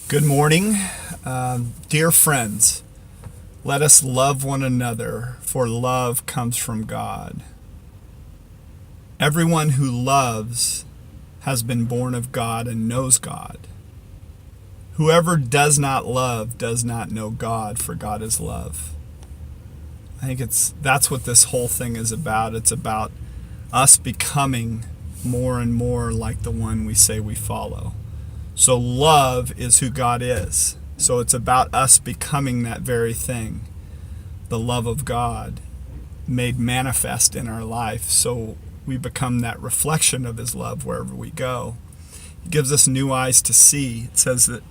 Good morning, dear friends. Let us love one another, for love comes from God. Everyone who loves has been born of God and knows God. Whoever does not love does not know God, for God is love. I think that's what this whole thing is about. It's about us becoming more and more like the one we say we follow. So love is who God is. So it's about us becoming that very thing, the love of God made manifest in our life. So we become that reflection of His love wherever we go. He gives us new eyes to see. It says that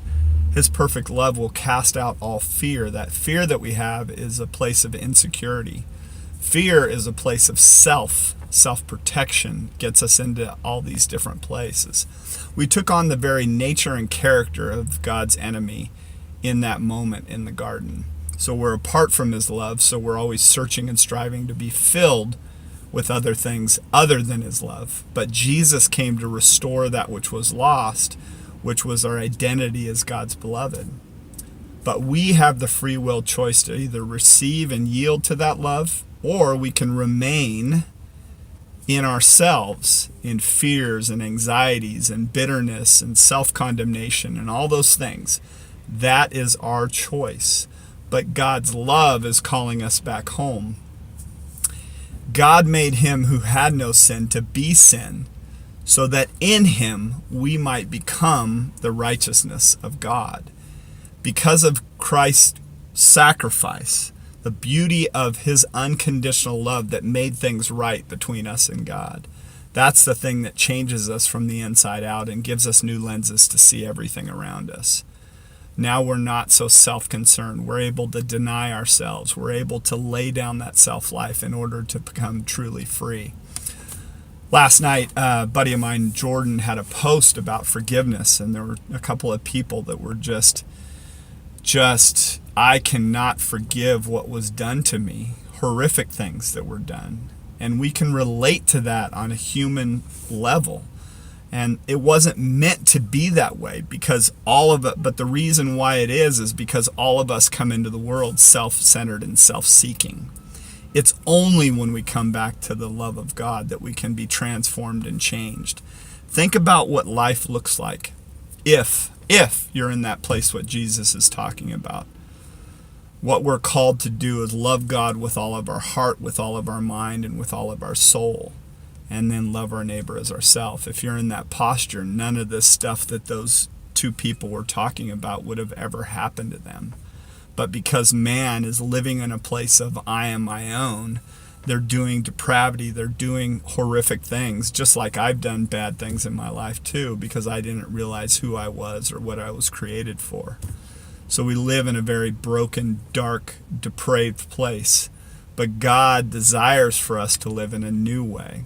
His perfect love will cast out all fear. That fear that we have is a place of insecurity. Fear is a place of self-protection, gets us into all these different places. We took on the very nature and character of God's enemy in that moment in the garden. So we're apart from His love, so we're always searching and striving to be filled with other things other than His love. But Jesus came to restore that which was lost, which was our identity as God's beloved. But we have the free will choice to either receive and yield to that love, or we can remain in ourselves in fears and anxieties and bitterness and self-condemnation and all those things. That is our choice. But God's love is calling us back home. God made Him who had no sin to be sin, so that in Him we might become the righteousness of God. Because of Christ's sacrifice, the beauty of His unconditional love that made things right between us and God. That's the thing that changes us from the inside out and gives us new lenses to see everything around us. Now we're not so self-concerned. We're able to deny ourselves. We're able to lay down that self-life in order to become truly free. Last night, a buddy of mine, Jordan, had a post about forgiveness, and there were a couple of people that were just I cannot forgive what was done to me, horrific things that were done. And we can relate to that on a human level. And it wasn't meant to be that way because all of it, but the reason why it is because all of us come into the world self-centered and self-seeking. It's only when we come back to the love of God that we can be transformed and changed. Think about what life looks like if you're in that place what Jesus is talking about. What we're called to do is love God with all of our heart, with all of our mind, and with all of our soul, and then love our neighbor as ourselves. If you're in that posture, none of this stuff that those two people were talking about would have ever happened to them. But because man is living in a place of I am my own, they're doing depravity, they're doing horrific things, just like I've done bad things in my life too, because I didn't realize who I was or what I was created for. So we live in a very broken, dark, depraved place. But God desires for us to live in a new way.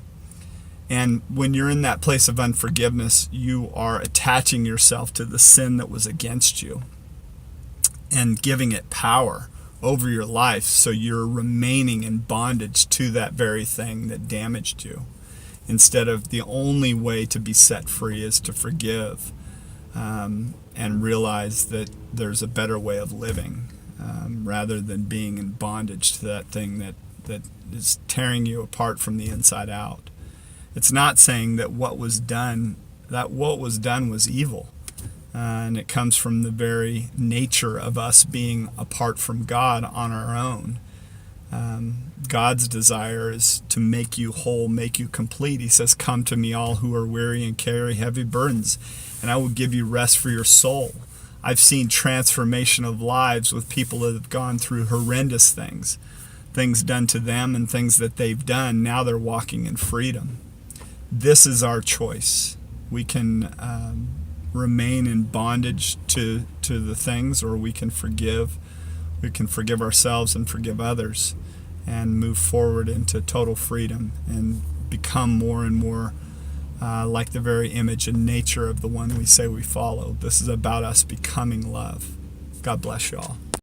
And when you're in that place of unforgiveness, you are attaching yourself to the sin that was against you and giving it power over your life, so you're remaining in bondage to that very thing that damaged you, instead of the only way to be set free is to forgive and realize that there's a better way of living rather than being in bondage to that thing that is tearing you apart from the inside out. It's not saying that what was done was evil. And it comes from the very nature of us being apart from God on our own. God's desire is to make you whole, make you complete. He says, come to me all who are weary and carry heavy burdens, and I will give you rest for your soul. I've seen transformation of lives with people that have gone through horrendous things done to them and things that they've done. Now they're walking in freedom. This is our choice. We can remain in bondage to the things, or we can forgive ourselves and forgive others and move forward into total freedom and become more and more like the very image and nature of the one we say we follow. This is about us becoming love. God bless you all.